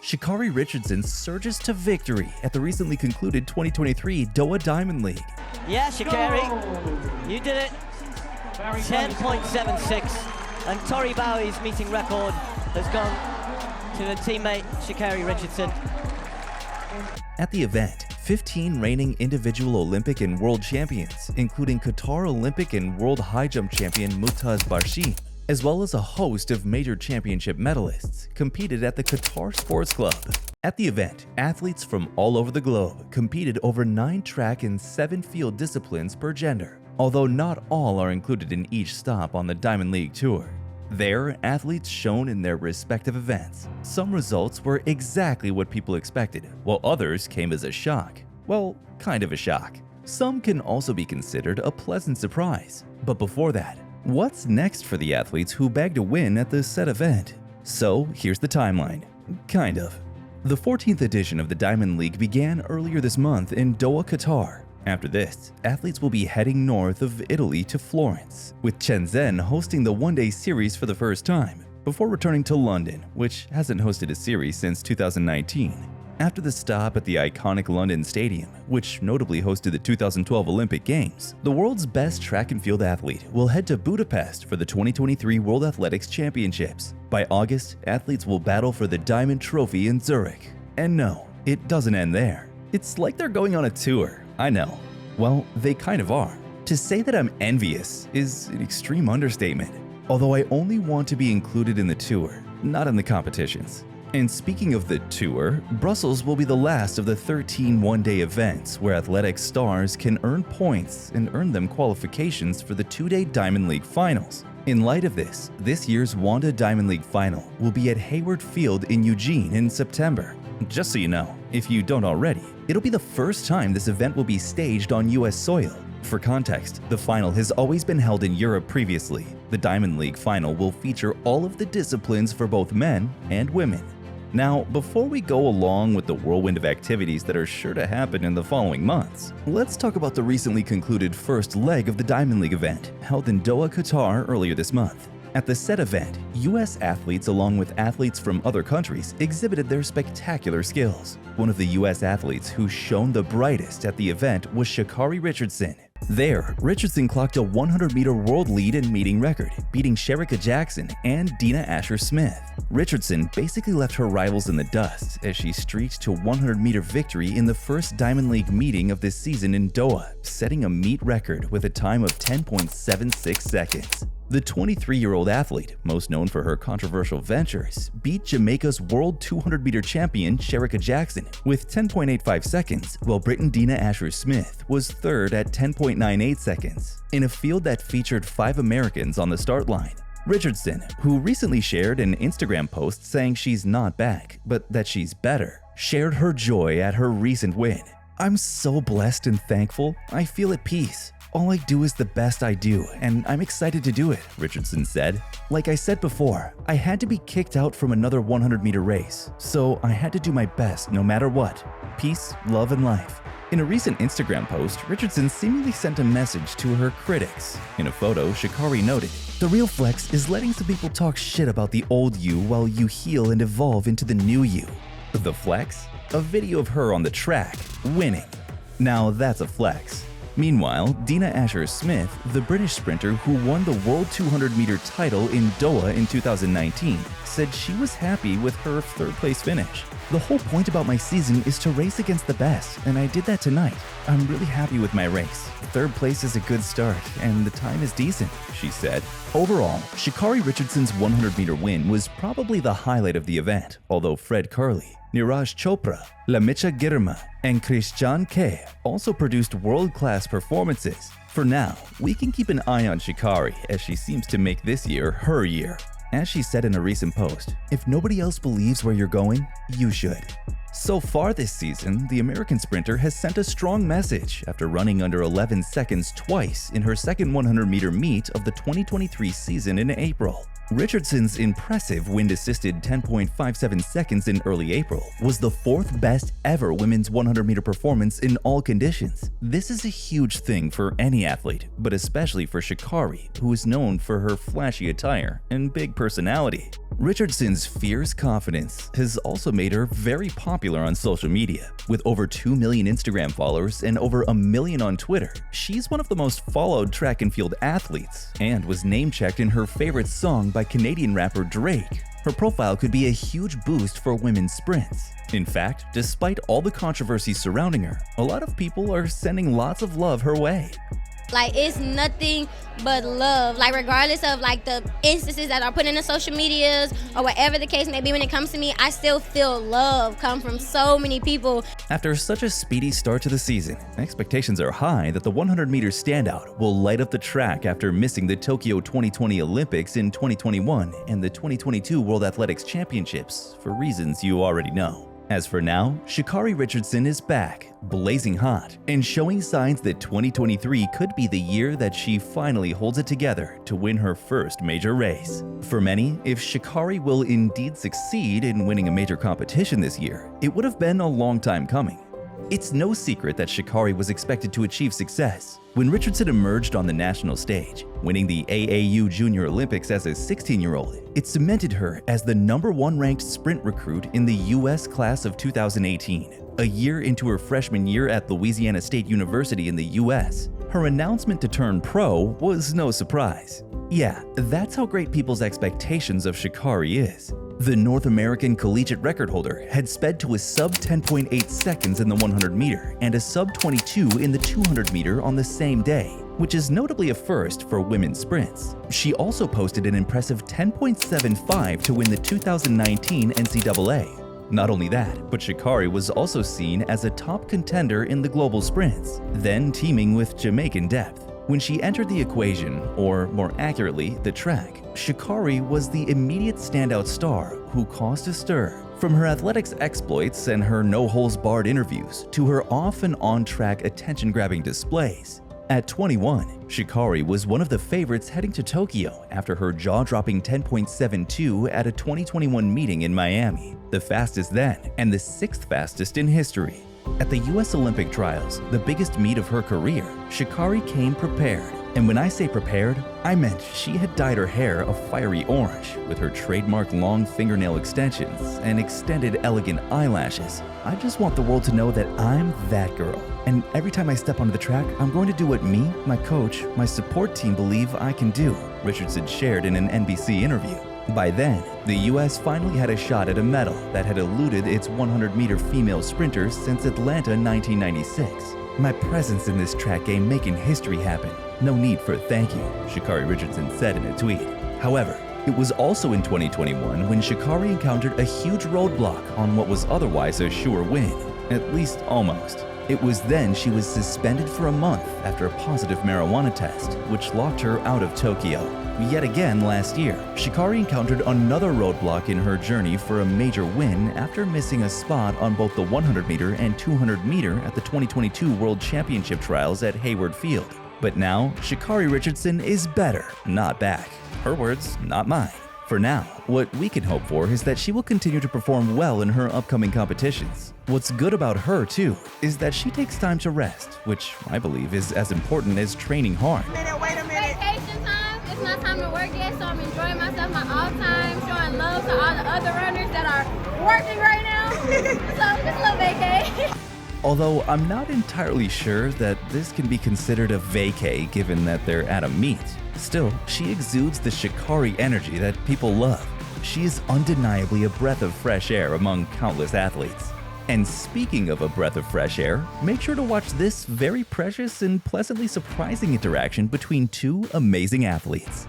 Sha'Carri Richardson surges to victory at the recently concluded 2023 Doha Diamond League. Yeah, Sha'Carri, you did it. 10.76, and Tori Bowie's meeting record has gone to the teammate Sha'Carri Richardson. At the event, 15 reigning individual Olympic and world champions, including Qatar Olympic and world high jump champion Mutaz Barshim, as well as a host of major championship medallists, competed at the Qatar Sports Club. At the event, athletes from all over the globe competed over 9 track and 7 field disciplines per gender, although not all are included in each stop on the Diamond League Tour. There, athletes shone in their respective events. Some results were exactly what people expected, while others came as a shock. Well, kind of a shock. Some can also be considered a pleasant surprise. But before that, what's next for the athletes who bagged a win at the said event? So here's the timeline. Kind of. The 14th edition of the Diamond League began earlier this month in Doha, Qatar. After this, athletes will be heading north of Italy to Florence, with Shenzhen hosting the one-day series for the first time, before returning to London, which hasn't hosted a series since 2019. After the stop at the iconic London Stadium, which notably hosted the 2012 Olympic Games, the world's best track and field athlete will head to Budapest for the 2023 World Athletics Championships. By August, athletes will battle for the Diamond Trophy in Zurich. And no, it doesn't end there. It's like they're going on a tour. I know. Well, they kind of are. To say that I'm envious is an extreme understatement, although I only want to be included in the tour, not in the competitions. And speaking of the tour, Brussels will be the last of the 13 one-day events where athletic stars can earn points and earn them qualifications for the 2-day Diamond League finals. In light of this year's Wanda Diamond League final will be at Hayward Field in Eugene in September. Just so you know, if you don't already, it'll be the first time this event will be staged on US soil. For context, the final has always been held in Europe previously. The Diamond League final will feature all of the disciplines for both men and women. Now, before we go along with the whirlwind of activities that are sure to happen in the following months, let's talk about the recently concluded first leg of the Diamond League event, held in Doha, Qatar earlier this month. At the said event, US athletes along with athletes from other countries exhibited their spectacular skills. One of the US athletes who shone the brightest at the event was Sha'Carri Richardson. There, Richardson clocked a 100-meter world lead and meeting record, beating Shericka Jackson and Dina Smith. Richardson basically left her rivals in the dust as she streaked to 100-meter victory in the first Diamond League meeting of this season in Doha, setting a meet record with a time of 10.76 seconds. The 23-year-old athlete, most known for her controversial ventures, beat Jamaica's world 200-meter champion Shericka Jackson with 10.85 seconds, while Britain Dina Smith was third at 10.98 seconds, in a field that featured 5 Americans on the start line. Richardson, who recently shared an Instagram post saying she's not back, but that she's better, shared her joy at her recent win. "I'm so blessed and thankful. I feel at peace. All I do is the best I do, and I'm excited to do it," Richardson said. "Like I said before, I had to be kicked out from another 100-meter race, so I had to do my best no matter what. Peace, love, and life." In a recent Instagram post, Richardson seemingly sent a message to her critics. In a photo, Sha'Carri noted, "The real flex is letting some people talk shit about the old you while you heal and evolve into the new you." The flex? A video of her on the track, winning. Now that's a flex. Meanwhile, Dina Smith, the British sprinter who won the World 200-meter title in Doha in 2019, said she was happy with her third-place finish. "The whole point about my season is to race against the best, and I did that tonight. I'm really happy with my race. Third place is a good start, and the time is decent," she said. Overall, Sha'Carri Richardson's 100-meter win was probably the highlight of the event, although Fred Curley, Neeraj Chopra, Lamicha Girma, and Christian K also produced world-class performances. For now, we can keep an eye on Sha'Carri as she seems to make this year her year. As she said in a recent post, "If nobody else believes where you're going, you should." So far this season, the American sprinter has sent a strong message after running under 11 seconds twice in her second 100-meter meet of the 2023 season in April. Richardson's impressive wind-assisted 10.57 seconds in early April was the fourth best ever women's 100-meter performance in all conditions. This is a huge thing for any athlete, but especially for Sha'Carri, who is known for her flashy attire and big personality. Richardson's fierce confidence has also made her very popular on social media. With over 2 million Instagram followers and over 1 million on Twitter, she's one of the most followed track and field athletes and was name-checked in her favorite song by Canadian rapper Drake. Her profile could be a huge boost for women's sprints. In fact, despite all the controversy surrounding her, a lot of people are sending lots of love her way. Like, it's nothing but love. Like, regardless of like the instances that are put in the social medias or whatever the case may be, when it comes to me, I still feel love come from so many people. After such a speedy start to the season, expectations are high that the 100-meter standout will light up the track after missing the Tokyo 2020 Olympics in 2021 and the 2022 World Athletics Championships for reasons you already know. As for now, Sha'Carri Richardson is back, blazing hot, and showing signs that 2023 could be the year that she finally holds it together to win her first major race. For many, if Sha'Carri will indeed succeed in winning a major competition this year, it would have been a long time coming. It's no secret that Sha'Carri was expected to achieve success. When Richardson emerged on the national stage, winning the AAU Junior Olympics as a 16-year-old, it cemented her as the #1 ranked sprint recruit in the U.S. class of 2018. A year into her freshman year at Louisiana State University in the U.S., her announcement to turn pro was no surprise. Yeah, that's how great people's expectations of Sha'Carri is. The North American collegiate record holder had sped to a sub 10.8 seconds in the 100-meter and a sub 22 in the 200-meter on the same day, which is notably a first for women's sprints. She also posted an impressive 10.75 to win the 2019 NCAA. Not only that, but Sha'Carri was also seen as a top contender in the global sprints, then teaming with Jamaican depth. When she entered the equation, or more accurately, the track, Sha'Carri was the immediate standout star who caused a stir. From her athletics exploits and her no-holes-barred interviews to her off and on-track attention-grabbing displays. At 21, Sha'Carri was one of the favorites heading to Tokyo after her jaw-dropping 10.72 at a 2021 meeting in Miami, the fastest then and the 6th fastest in history. At the US Olympic Trials, the biggest meet of her career, Sha'Carri came prepared. And when I say prepared, I meant she had dyed her hair a fiery orange with her trademark long fingernail extensions and extended elegant eyelashes. I just want the world to know that I'm that girl. And every time I step onto the track, I'm going to do what me, my coach, my support team believe I can do, Richardson shared in an NBC interview. By then, the US finally had a shot at a medal that had eluded its 100-meter female sprinters since Atlanta 1996. My presence in this track game making history happen. No need for a thank you, Sha'Carri Richardson said in a tweet. However, it was also in 2021 when Sha'Carri encountered a huge roadblock on what was otherwise a sure win, at least almost. It was then she was suspended for a month after a positive marijuana test, which locked her out of Tokyo. Yet again last year, Sha'Carri encountered another roadblock in her journey for a major win after missing a spot on both the 100-meter and 200-meter at the 2022 World Championship Trials at Hayward Field. But now, Sha'Carri Richardson is better, not back. Her words, not mine. For now, what we can hope for is that she will continue to perform well in her upcoming competitions. What's good about her, too, is that she takes time to rest, which I believe is as important as training hard. Wait a minute. Vacation time. It's not time to work yet, so I'm enjoying myself, my off time, showing love to all the other runners that are working right now. So just a little vacay. Although I'm not entirely sure that this can be considered a vacay given that they're at a meet. Still, she exudes the Sha'Carri energy that people love. She is undeniably a breath of fresh air among countless athletes. And speaking of a breath of fresh air, make sure to watch this very precious and pleasantly surprising interaction between two amazing athletes.